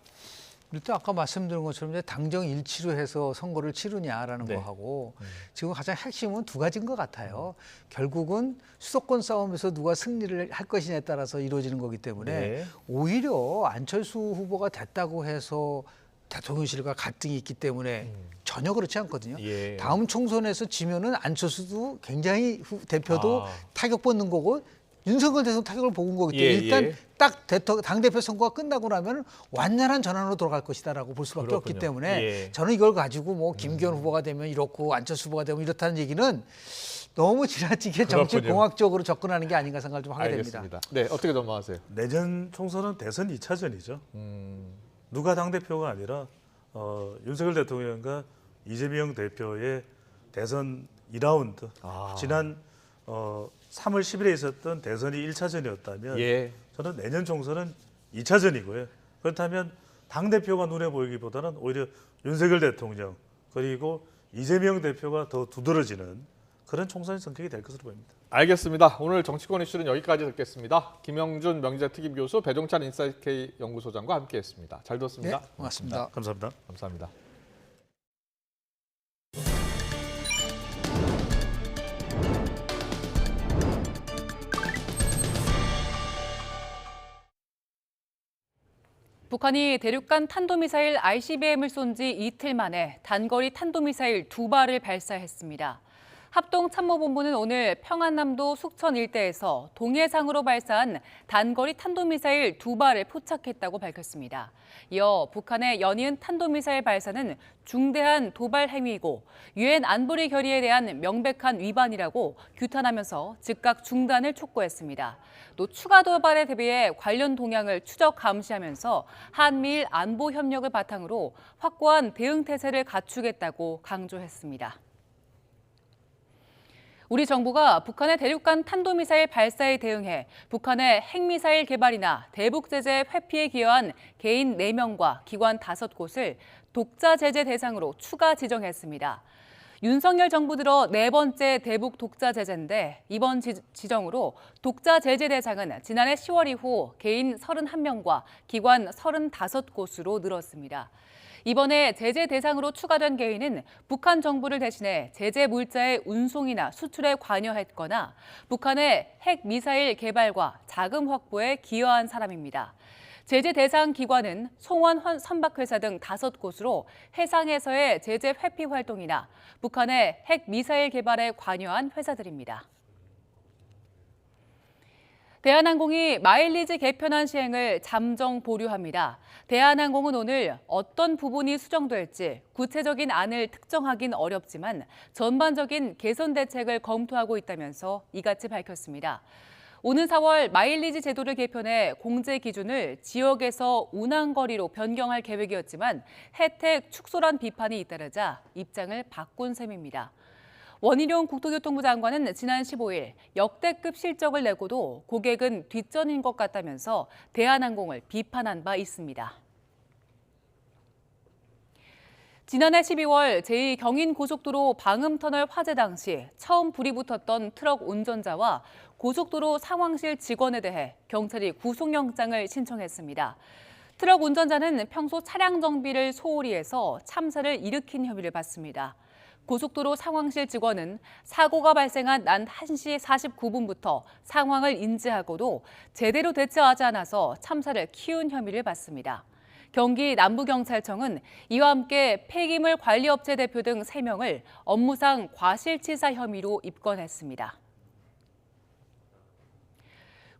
일단 아까 말씀드린 것처럼 이제 당정 일치로 해서 선거를 치르냐라는 네. 거하고 지금 가장 핵심은 두 가지인 것 같아요. 결국은 수도권 싸움에서 누가 승리를 할 것이냐에 따라서 이루어지는 거기 때문에 네. 오히려 안철수 후보가 됐다고 해서 대통령실과 갈등이 있기 때문에 전혀 그렇지 않거든요. 예. 다음 총선에서 지면은 안철수도 굉장히 대표도 타격 받는 거고 윤석열 대통령 타격을 보은 거기 때문에 일단 딱 당대표 선거가 끝나고 나면 완전한 전환으로 돌아갈 것이다라고 볼 수밖에 그렇군요. 없기 때문에 저는 이걸 가지고 뭐 김기현 후보가 되면 이렇고 안철수 후보가 되면 이렇다는 얘기는 너무 지나치게 정치공학적으로 접근하는 게 아닌가 생각을 좀 하게 알겠습니다. 됩니다. 네, 어떻게 넘어가세요? 내년 총선은 대선 2차전이죠. 누가 당대표가 아니라 윤석열 대통령과 이재명 대표의 대선 2라운드 지난 3월 10일에 있었던 대선이 1차전이었다면 저는 내년 총선은 2차전이고요. 그렇다면 당대표가 눈에 보이기보다는 오히려 윤석열 대통령 그리고 이재명 대표가 더 두드러지는 그런 총선의 성격이 될 것으로 보입니다. 알겠습니다. 오늘 정치권 이슈는 여기까지 듣겠습니다. 김영준 명지대 특임교수, 배종찬 인사이트K 연구소장과 함께했습니다. 잘 들었습니다. 네, 고맙습니다. 감사합니다. 감사합니다. 북한이 대륙간 탄도미사일 ICBM을 쏜 지 이틀 만에 단거리 탄도미사일 2발을 발사했습니다. 합동참모본부는 오늘 평안남도 숙천 일대에서 동해상으로 발사한 단거리 탄도미사일 2발을 포착했다고 밝혔습니다. 이어 북한의 연이은 탄도미사일 발사는 중대한 도발 행위이고 유엔 안보리 결의에 대한 명백한 위반이라고 규탄하면서 즉각 중단을 촉구했습니다. 또 추가 도발에 대비해 관련 동향을 추적 감시하면서 한미일 안보 협력을 바탕으로 확고한 대응 태세를 갖추겠다고 강조했습니다. 우리 정부가 북한의 대륙간 탄도미사일 발사에 대응해 북한의 핵미사일 개발이나 대북 제재 회피에 기여한 개인 4명과 기관 5곳을 독자 제재 대상으로 추가 지정했습니다. 윤석열 정부 들어 네 번째 대북 독자 제재인데 이번 지정으로 독자 제재 대상은 지난해 10월 이후 개인 31명과 기관 35곳으로 늘었습니다. 이번에 제재 대상으로 추가된 개인은 북한 정부를 대신해 제재 물자의 운송이나 수출에 관여했거나 북한의 핵 미사일 개발과 자금 확보에 기여한 사람입니다. 제재 대상 기관은 송원 선박회사 등 5곳으로 해상에서의 제재 회피 활동이나 북한의 핵 미사일 개발에 관여한 회사들입니다. 대한항공이 마일리지 개편안 시행을 잠정 보류합니다. 대한항공은 오늘 어떤 부분이 수정될지 구체적인 안을 특정하긴 어렵지만 전반적인 개선 대책을 검토하고 있다면서 이같이 밝혔습니다. 오는 4월 마일리지 제도를 개편해 공제 기준을 지역에서 운항거리로 변경할 계획이었지만 혜택 축소란 비판이 잇따르자 입장을 바꾼 셈입니다. 원희룡 국토교통부 장관은 지난 15일 역대급 실적을 내고도 고객은 뒷전인 것 같다면서 대한항공을 비판한 바 있습니다. 지난해 12월 제2경인고속도로 방음터널 화재 당시 처음 불이 붙었던 트럭 운전자와 고속도로 상황실 직원에 대해 경찰이 구속영장을 신청했습니다. 트럭 운전자는 평소 차량 정비를 소홀히 해서 참사를 일으킨 혐의를 받습니다. 고속도로 상황실 직원은 사고가 발생한 낮 1시 49분부터 상황을 인지하고도 제대로 대처하지 않아서 참사를 키운 혐의를 받습니다. 경기 남부경찰청은 이와 함께 폐기물 관리업체 대표 등 3명을 업무상 과실치사 혐의로 입건했습니다.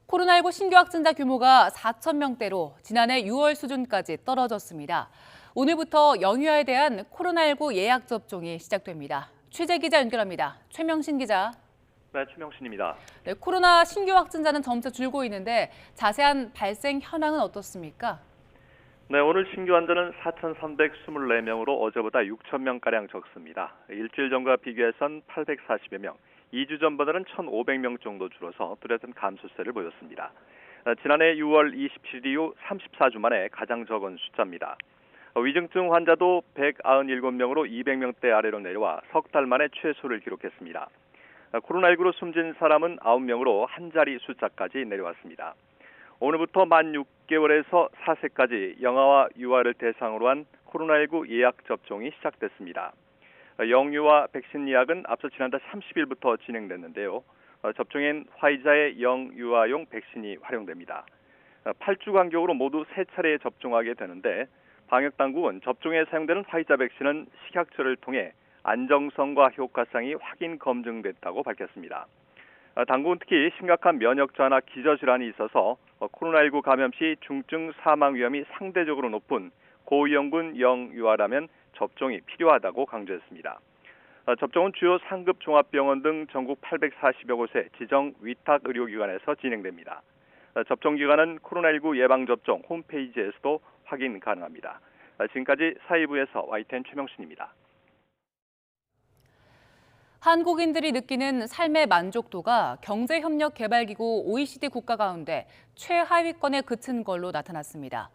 코로나19 신규 확진자 규모가 4,000명대로 지난해 6월 수준까지 떨어졌습니다. 오늘부터 영유아에 대한 코로나19 예약 접종이 시작됩니다. 취재 기자 연결합니다. 최명신 기자. 네, 최명신입니다. 네, 코로나 신규 확진자는 점차 줄고 있는데 자세한 발생 현황은 어떻습니까? 네, 오늘 신규 환자는 4,324명으로 어제보다 6,000명가량 적습니다. 일주일 전과 비교해선 840여 명, 2주 전보다는 1,500명 정도 줄어서 뚜렷한 감소세를 보였습니다. 지난해 6월 27일 이후 34주 만에 가장 적은 숫자입니다. 위중증 환자도 197명으로 200명대 아래로 내려와 석 달 만에 최소를 기록했습니다. 코로나19로 숨진 사람은 9명으로 한 자리 숫자까지 내려왔습니다. 오늘부터 만 6개월에서 4세까지 영아와 유아를 대상으로 한 코로나19 예약 접종이 시작됐습니다. 영유아 백신 예약은 앞서 지난달 30일부터 진행됐는데요. 접종엔 화이자의 영유아용 백신이 활용됩니다. 8주 간격으로 모두 3차례 접종하게 되는데 방역당국은 접종에 사용되는 화이자 백신은 식약처를 통해 안정성과 효과성이 확인 검증됐다고 밝혔습니다. 당국은 특히 심각한 면역 저하나 기저질환이 있어서 코로나19 감염 시 중증 사망 위험이 상대적으로 높은 고위험군 영유아라면 접종이 필요하다고 강조했습니다. 접종은 주요 상급 종합병원 등 전국 840여 곳의 지정 위탁 의료기관에서 진행됩니다. 접종 기간은 코로나19 예방접종 홈페이지에서도 확인 가능합니다. 지금까지 사회부에서 YTN 최명신입니다. 한국인들이 느끼는 삶의 만족도가 경제협력개발기구 OECD 국가 가운데 최하위권에 그친 걸로 나타났습니다.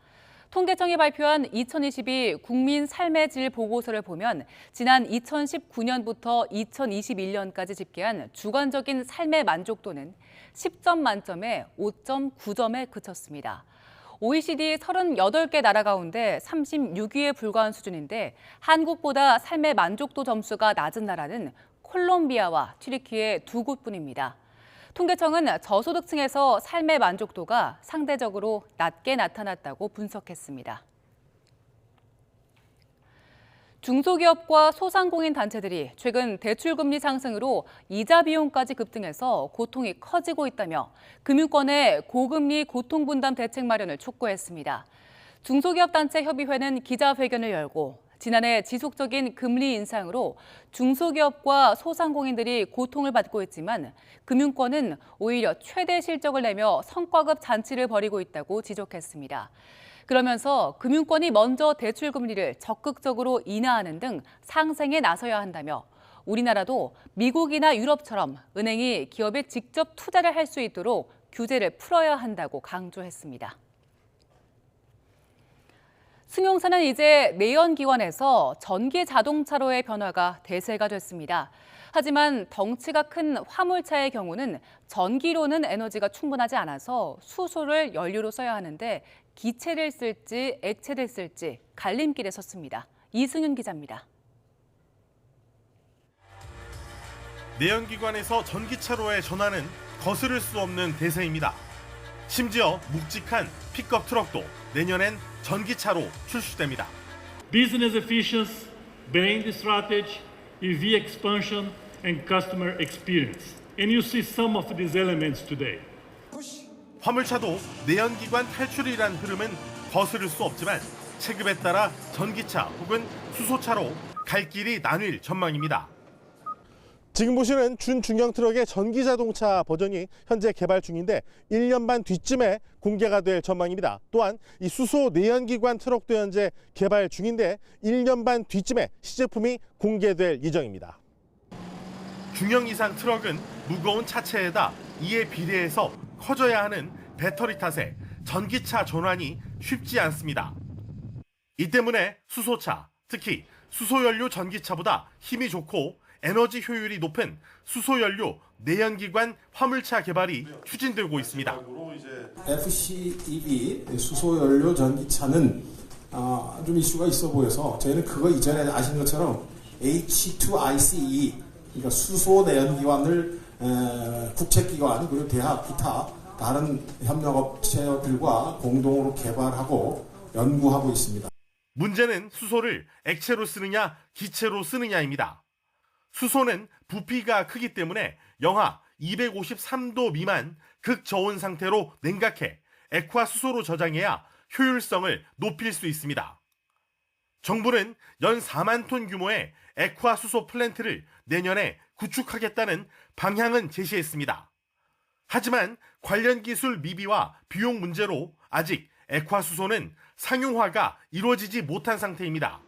통계청이 발표한 2022 국민 삶의 질 보고서를 보면 지난 2019년부터 2021년까지 집계한 주관적인 삶의 만족도는 10점 만점에 5.9점에 그쳤습니다. OECD 38개 나라 가운데 36위에 불과한 수준인데 한국보다 삶의 만족도 점수가 낮은 나라는 콜롬비아와 튀르키예 2곳뿐입니다. 통계청은 저소득층에서 삶의 만족도가 상대적으로 낮게 나타났다고 분석했습니다. 중소기업과 소상공인 단체들이 최근 대출금리 상승으로 이자 비용까지 급등해서 고통이 커지고 있다며 금융권의 고금리 고통분담 대책 마련을 촉구했습니다. 중소기업단체협의회는 기자회견을 열고 지난해 지속적인 금리 인상으로 중소기업과 소상공인들이 고통을 받고 있지만 금융권은 오히려 최대 실적을 내며 성과급 잔치를 벌이고 있다고 지적했습니다. 그러면서 금융권이 먼저 대출 금리를 적극적으로 인하하는 등 상생에 나서야 한다며 우리나라도 미국이나 유럽처럼 은행이 기업에 직접 투자를 할 수 있도록 규제를 풀어야 한다고 강조했습니다. 승용차는 이제 내연기관에서 전기 자동차로의 변화가 대세가 됐습니다. 하지만 덩치가 큰 화물차의 경우는 전기로는 에너지가 충분하지 않아서 수소를 연료로 써야 하는데 기체를 쓸지 액체를 쓸지 갈림길에 섰습니다. 이승윤 기자입니다. 내연기관에서 전기차로의 전환은 거스를 수 없는 대세입니다. 심지어 묵직한 픽업 트럭도 내년엔 전기차로 출시됩니다. Business efficiency, brand strategy, EV expansion, and customer experience. And you see some of these elements today. 화물차도 내연기관 탈출이란 흐름은 거스를 수 없지만 체급에 따라 전기차 혹은 수소차로 갈 길이 나뉠 전망입니다. 지금 보시는 준중형 트럭의 전기자동차 버전이 현재 개발 중인데 1년 반 뒤쯤에 공개가 될 전망입니다. 또한 이 수소 내연기관 트럭도 현재 개발 중인데 1년 반 뒤쯤에 시제품이 공개될 예정입니다. 중형 이상 트럭은 무거운 차체에다 이에 비례해서 커져야 하는 배터리 탓에 전기차 전환이 쉽지 않습니다. 이 때문에 수소차, 특히 수소연료 전기차보다 힘이 좋고 에너지 효율이 높은 수소연료 내연기관 화물차 개발이 추진되고 있습니다. FCEV 수소연료 전기차는 좀 이슈가 있어 보여서 저희는 그거 이전에 아신 것처럼 H2ICE 그러니까 수소 내연기관을 국책기관 그리고 대학 기타 다른 협력업체들과 공동으로 개발하고 연구하고 있습니다. 문제는 수소를 액체로 쓰느냐 기체로 쓰느냐입니다. 수소는 부피가 크기 때문에 영하 253도 미만 극저온 상태로 냉각해 액화 수소로 저장해야 효율성을 높일 수 있습니다. 정부는 연 4만 톤 규모의 액화 수소 플랜트를 내년에 구축하겠다는 방향은 제시했습니다. 하지만 관련 기술 미비와 비용 문제로 아직 액화 수소는 상용화가 이루어지지 못한 상태입니다.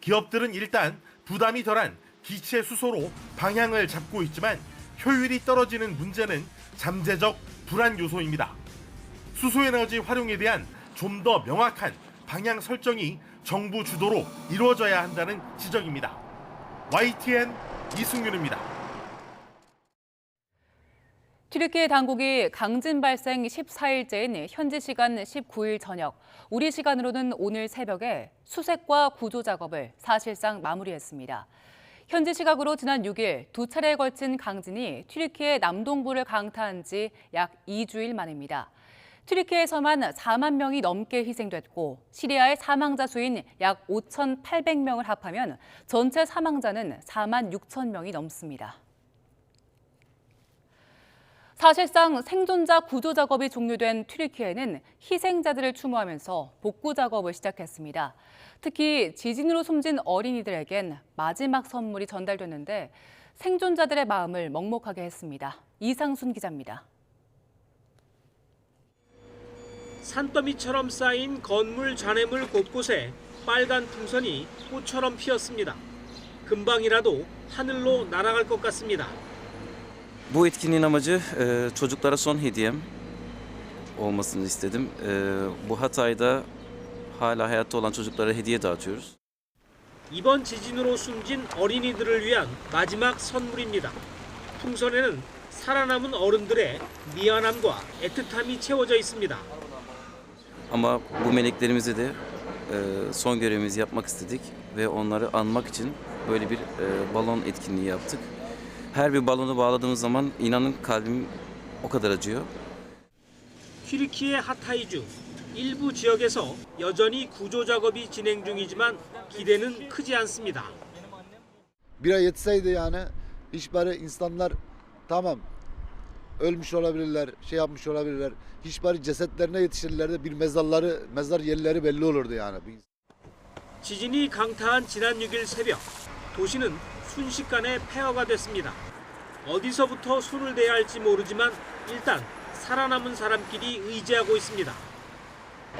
기업들은 일단 부담이 덜한 기체 수소로 방향을 잡고 있지만 효율이 떨어지는 문제는 잠재적 불안 요소입니다. 수소에너지 활용에 대한 좀 더 명확한 방향 설정이 정부 주도로 이루어져야 한다는 지적입니다. YTN 이승윤입니다. 튀르키예 당국이 강진 발생 14일째인 현지 시간 19일 저녁, 우리 시간으로는 오늘 새벽에 수색과 구조 작업을 사실상 마무리했습니다. 현지 시각으로 지난 6일 두 차례에 걸친 강진이 튀르키예 남동부를 강타한 지 약 2주일 만입니다. 튀르키예에서만 4만 명이 넘게 희생됐고 시리아의 사망자 수인 약 5,800명을 합하면 전체 사망자는 4만 6천 명이 넘습니다. 사실상 생존자 구조 작업이 종료된 튀르키예는 희생자들을 추모하면서 복구 작업을 시작했습니다. 특히 지진으로 숨진 어린이들에겐 마지막 선물이 전달됐는데 생존자들의 마음을 먹먹하게 했습니다. 이상순 기자입니다. 산더미처럼 쌓인 건물 잔해물 곳곳에 빨간 풍선이 꽃처럼 피었습니다. 금방이라도 하늘로 날아갈 것 같습니다. Bu etkinliğin amacı çocuklara son hediyem olmasını istedim. Bu Hatay'da hala hayatta olan çocuklara hediye dağıtıyoruz. 이번 지진으로 숨진 어린이들을 위한 마지막 선물입니다. 풍선에는 살아남은 어른들의 미안함과 애틋함이 채워져 있습니다. Ama bu meleklerimize de son görevimizi yapmak istedik ve onları anmak için böyle bir balon etkinliği yaptık. Her bir balonu bağladığımız zaman inanın kalbim o kadar acıyor. 튀르키예 하타이주 일부 지역에서 여전히 구조 작업이 진행 중이지만 기대는 크지 않습니다. Bir ay yetseydi yani hiçbir insanlar tamam ölmüş olabilirler, şey yapmış olabilirler. Hiçbir cesetlerine yetişirlerdi bir mezar yerleri belli olurdu yani. 지진이 강타한 지난 6일 새벽 도시는 순식간에 폐허가 됐습니다. 어디서부터 손을 대야 할지 모르지만 일단 살아남은 사람끼리 의지하고 있습니다.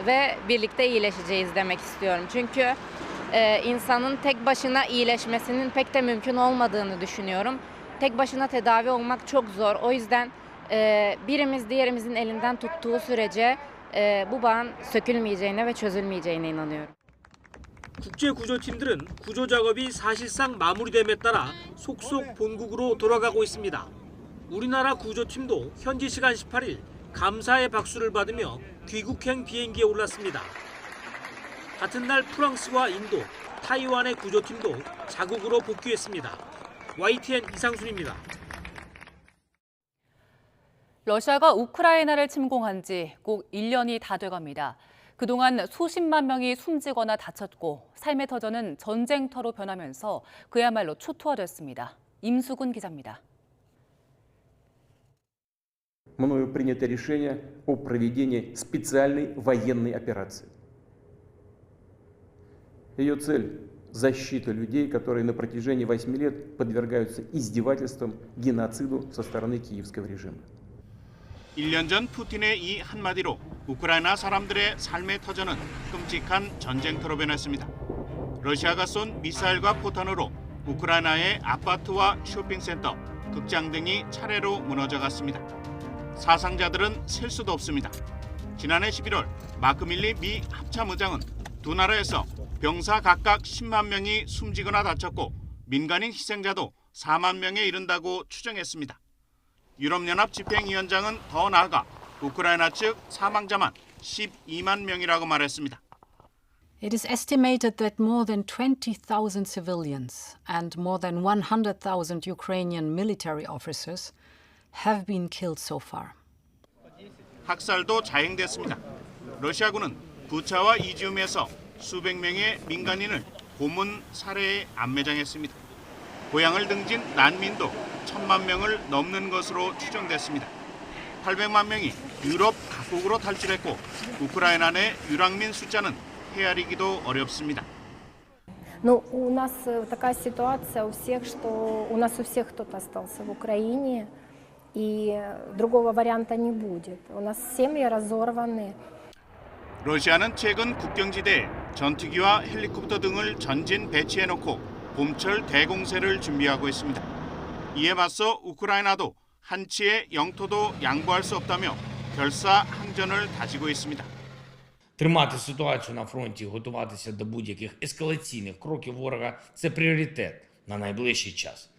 Ve birlikte iyileşeceğiz demek istiyorum. Çünkü insanın tek başına iyileşmesinin pek de mümkün olmadığını düşünüyorum. Tek başına tedavi olmak çok zor. O yüzden birimiz diğerimizin elinden tuttuğu sürece bu bağın sökülmeyeceğine ve çözülmeyeceğine inanıyorum. 국제 구조팀들은 구조 작업이 사실상 마무리됨에 따라 속속 본국으로 돌아가고 있습니다. 우리나라 구조팀도 현지 시간 18일 감사의 박수를 받으며 귀국행 비행기에 올랐습니다. 같은 날 프랑스와 인도, 타이완의 구조팀도 자국으로 복귀했습니다. YTN 이상순입니다. 러시아가 우크라이나를 침공한 지 꼭 1년이 다 돼갑니다. 그동안 수십만 명이 숨지거나 다쳤고 삶의 터전은 전쟁터로 변하면서 그야말로 초토화됐습니다. 임수근 기자입니다. Мною принято решение о проведении специальной военной операции. Ее цель – защита людей, которые на протяжении 8 лет подвергаются издевательствам, геноциду со стороны киевского режима. 1년 전 푸틴의 이 한마디로 우크라이나 사람들의 삶의 터전은 끔찍한 전쟁터로 변했습니다. 러시아가 쏜 미사일과 포탄으로 우크라이나의 아파트와 쇼핑센터, 극장 등이 차례로 무너져갔습니다. 사상자들은 셀 수도 없습니다. 지난해 11월 마크 밀리 미 합참의장은 두 나라에서 병사 각각 10만 명이 숨지거나 다쳤고 민간인 희생자도 4만 명에 이른다고 추정했습니다. 유럽연합 집행위원장은 더 나아가 우크라이나 측 사망자만 12만 명이라고 말했습니다. It is estimated that more than 20,000 civilians and more than 100,000 Ukrainian military officers have been killed so far. 학살도 자행됐습니다. 러시아군은 부차와 이지움에서 수백 명의 민간인을 고문 살해에 안매장했습니다. 고향을 등진 난민도 1,000만 명을 넘는 것으로 추정됐습니다. 800만 명이 유럽 각국으로 탈출했고 우크라이나 내 유랑민 숫자는 헤아리기도 어렵습니다. Ну, у нас такая ситуация у всех, что у нас у всех кто-то остался в Украине, и другого варианта не будет. У нас семьи разорваны. 러시아는 최근 국경지대에 전투기와 헬리콥터 등을 전진 배치해놓고 봄철 대공세를 준비하고 있습니다. 이에 맞서 우크라이나도 한치의 영토도 양보할 수 없다며 결사항전을 다지고 있습니다. Тримати ситуацію на фронті, готуватися до будь-яких ескалаційних кроків ворога – це пріоритет на найближчий час.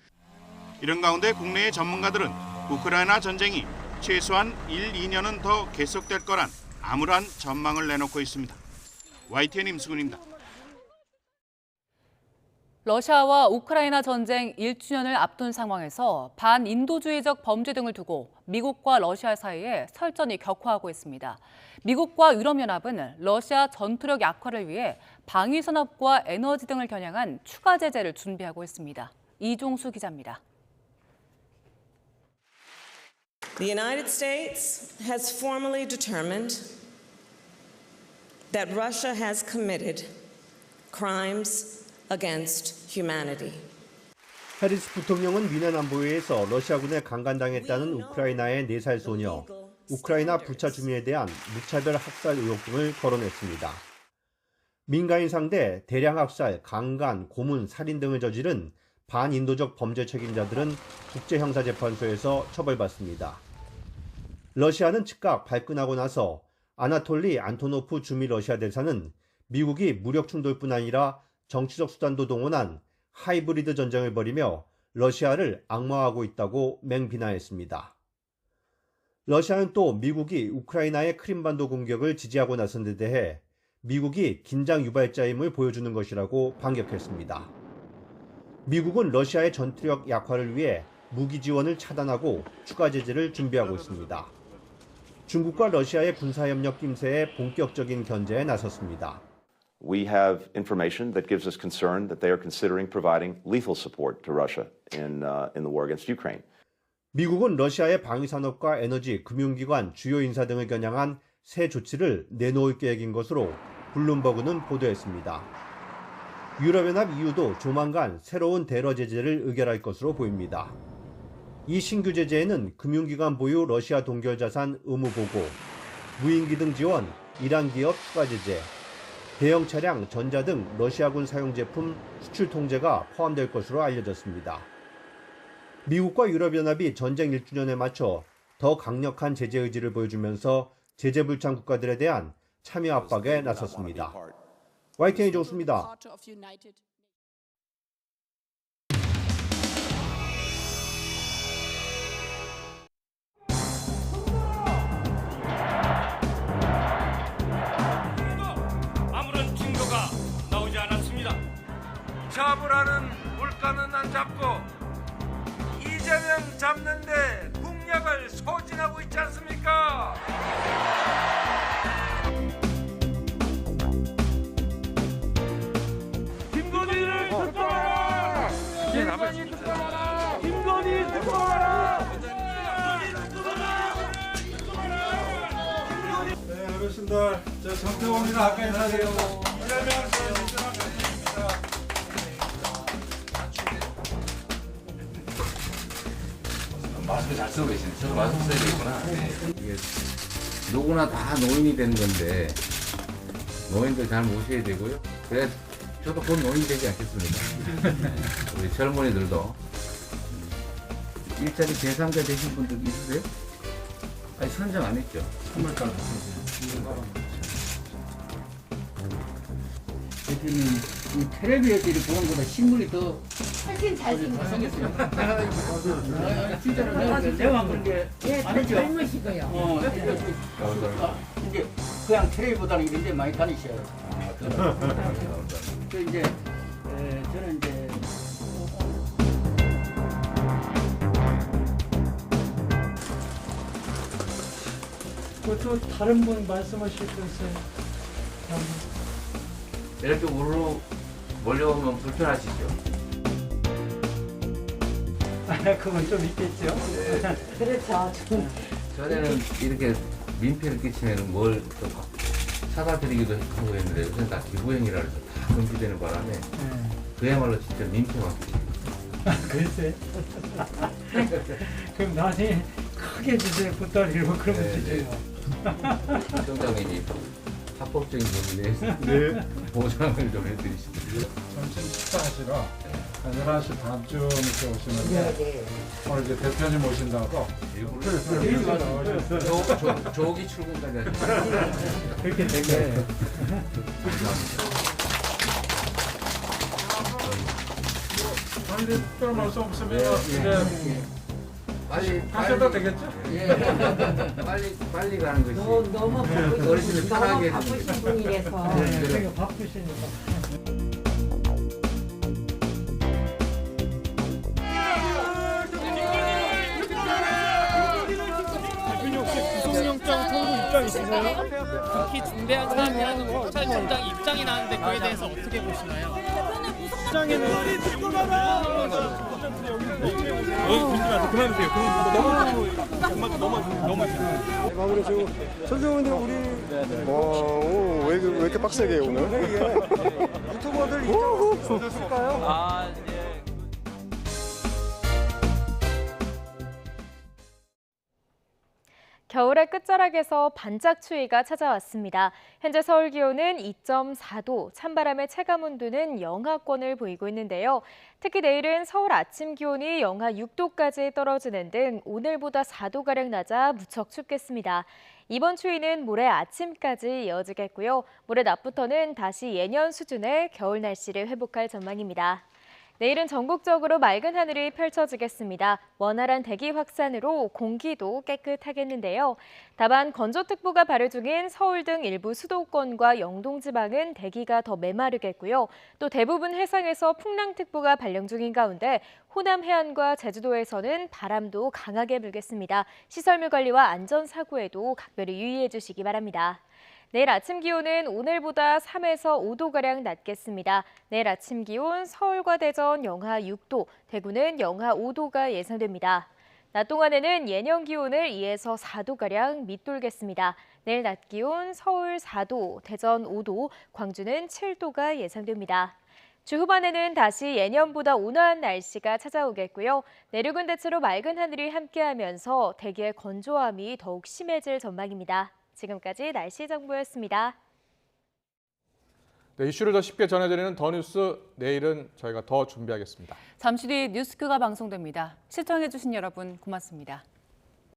이런 가운데 국내의 전문가들은 우크라이나 전쟁이 최소한 1, 2년은 더 계속될 거란 암울한 전망을 내놓고 있습니다. YTN 임수근입니다. 러시아와 우크라이나 전쟁 1주년을 앞둔 상황에서 반인도주의적 범죄 등을 두고 미국과 러시아 사이에 설전이 격화하고 있습니다. 미국과 유럽연합은 러시아 전투력 약화를 위해 방위산업과 에너지 등을 겨냥한 추가 제재를 준비하고 있습니다. 이종수 기자입니다. The United States has formally determined that Russia has committed crimes against humanity. 해리스 부통령은 미넨 안보회에서 러시아군에 강간당했다는 우크라이나의 4살 소녀, 우크라이나 부차 주민에 대한 무차별 학살 의혹 등을 거론했습니다. 민간인 상대 대량 학살, 강간, 고문, 살인 등을 저지른 반인도적 범죄 책임자들은 국제형사재판소에서 처벌받습니다. 러시아는 즉각 발끈하고 나서 아나톨리 안토노프 주미 러시아 대사는 미국이 무력 충돌뿐 아니라 정치적 수단도 동원한 하이브리드 전쟁을 벌이며 러시아를 악마화하고 있다고 맹비난했습니다. 러시아는 또 미국이 우크라이나의 크림반도 공격을 지지하고 나선 데 대해 미국이 긴장 유발자임을 보여주는 것이라고 반격했습니다. 미국은 러시아의 전투력 약화를 위해 무기 지원을 차단하고 추가 제재를 준비하고 있습니다. 중국과 러시아의 군사협력 낌새에 본격적인 견제에 나섰습니다. We have information that gives us concern that they are considering providing lethal support to Russia in the war against Ukraine. 미국은 러시아의 방위산업과 에너지, 금융기관, 주요 인사 등을 겨냥한 새 조치를 내놓을 계획인 것으로 블룸버그는 보도했습니다. 유럽연합 EU도 조만간 새로운 대러 제재를 의결할 것으로 보입니다. 이 신규 제재에는 금융기관 보유 러시아 동결 자산 의무 보고, 무인기 등 지원, 이란 기업 추가 제재, 대형 차량, 전자 등 러시아군 사용 제품 수출 통제가 포함될 것으로 알려졌습니다. 미국과 유럽연합이 전쟁 1주년에 맞춰 더 강력한 제재 의지를 보여주면서 제재 불참 국가들에 대한 참여 압박에 나섰습니다. YTN 조수입니다. 아무런 증거가 나오지 않았습니다. 잡으라는 물가는 안 잡고 이재명 잡는데 국력을 소진하고 있지 않습니까? 김건희를 특검하라! 김건희 특검하라! 김건희 특검하라! 네, 어르신들, 저 정태호입니다. 아까 인사드리고 이재명 전 민주당 대표입니다. 마스크 잘 쓰고 계시네. 저도 마스크 써야 되겠구나. 네. 이게 누구나 다 노인이 되는 건데 노인들 잘 모셔야 되고요. 그래 저도 곧 노인이 되지 않겠습니까? 우리 젊은이들도 일자리 제3자 되신 분들 있으세요? 아니 선정 안 했죠? 3월달 대표님 이 텔레비에서 보는 것보다 신문이 더 훨씬 잘생겼어요. 진짜로 내가 그런 게 예, 더 젊으시고요. 이제 그냥 텔레비보다는 이런 데 많이 다니셔요. 그 이제 저는 이제 또 다른 분 말씀하실 거 있어요? 이렇게 우르르 몰려오면 불편하시죠? 그건 좀 있겠죠. 네. 그렇죠. 전에는 이렇게 민폐를 끼치면 뭘 또 사과드리기도 하고 했는데 요새는 다 기부행위라 해서 다 금지되는 바람에 그야말로 진짜 민폐만 끼치고. 글쎄. 그럼 나중에 크게 주세요. 보따리로 그러면 주세요. 시청장님이 합법적인 부분에 보장을 좀 해드리시고요. 점심 식사하시러 11시 반쯤 이렇게 오시는데 오늘 이제 대표님 오신다고 조기 출근까지 하시면 그렇게 되게 아니 특별 말씀 없으면 이제 빨리 하셔도 되겠죠? 예. 빨리 가는 것이 너무 어르신을 편하게 바쁘신 분이라서. 되게 바쁘시니까. 구속영장 청구 입장 있으세요? 특히 중대한 사안이라는 검찰총장 입장이 나왔는데 그에 대해서 어떻게 보시나요? 입장에는 그만하세요. 마무리 지금 선생님들 우리 왜 이렇게 빡세게 해요, 오늘? 유튜버들 있을까요? 겨울의 끝자락에서 반짝 추위가 찾아왔습니다. 현재 서울 기온은 2.4도, 찬바람의 체감온도는 영하권을 보이고 있는데요. 특히 내일은 서울 아침 기온이 영하 6도까지 떨어지는 등 오늘보다 4도가량 낮아 무척 춥겠습니다. 이번 추위는 모레 아침까지 이어지겠고요. 모레 낮부터는 다시 예년 수준의 겨울 날씨를 회복할 전망입니다. 내일은 전국적으로 맑은 하늘이 펼쳐지겠습니다. 원활한 대기 확산으로 공기도 깨끗하겠는데요. 다만 건조특보가 발효 중인 서울 등 일부 수도권과 영동 지방은 대기가 더 메마르겠고요. 또 대부분 해상에서 풍랑특보가 발령 중인 가운데 호남 해안과 제주도에서는 바람도 강하게 불겠습니다. 시설물 관리와 안전사고에도 각별히 유의해 주시기 바랍니다. 내일 아침 기온은 오늘보다 3에서 5도가량 낮겠습니다. 내일 아침 기온 서울과 대전 영하 6도, 대구는 영하 5도가 예상됩니다. 낮 동안에는 예년 기온을 2에서 4도가량 밑돌겠습니다. 내일 낮 기온 서울 4도, 대전 5도, 광주는 7도가 예상됩니다. 주 후반에는 다시 예년보다 온화한 날씨가 찾아오겠고요. 내륙은 대체로 맑은 하늘이 함께하면서 대기의 건조함이 더욱 심해질 전망입니다. 지금까지 날씨 정보였습니다. 네, 이슈를 더 쉽게 전해드리는 더 뉴스, 내일은 저희가 더 준비하겠습니다. 잠시 뒤 뉴스크가 방송됩니다. 시청해주신 여러분 고맙습니다.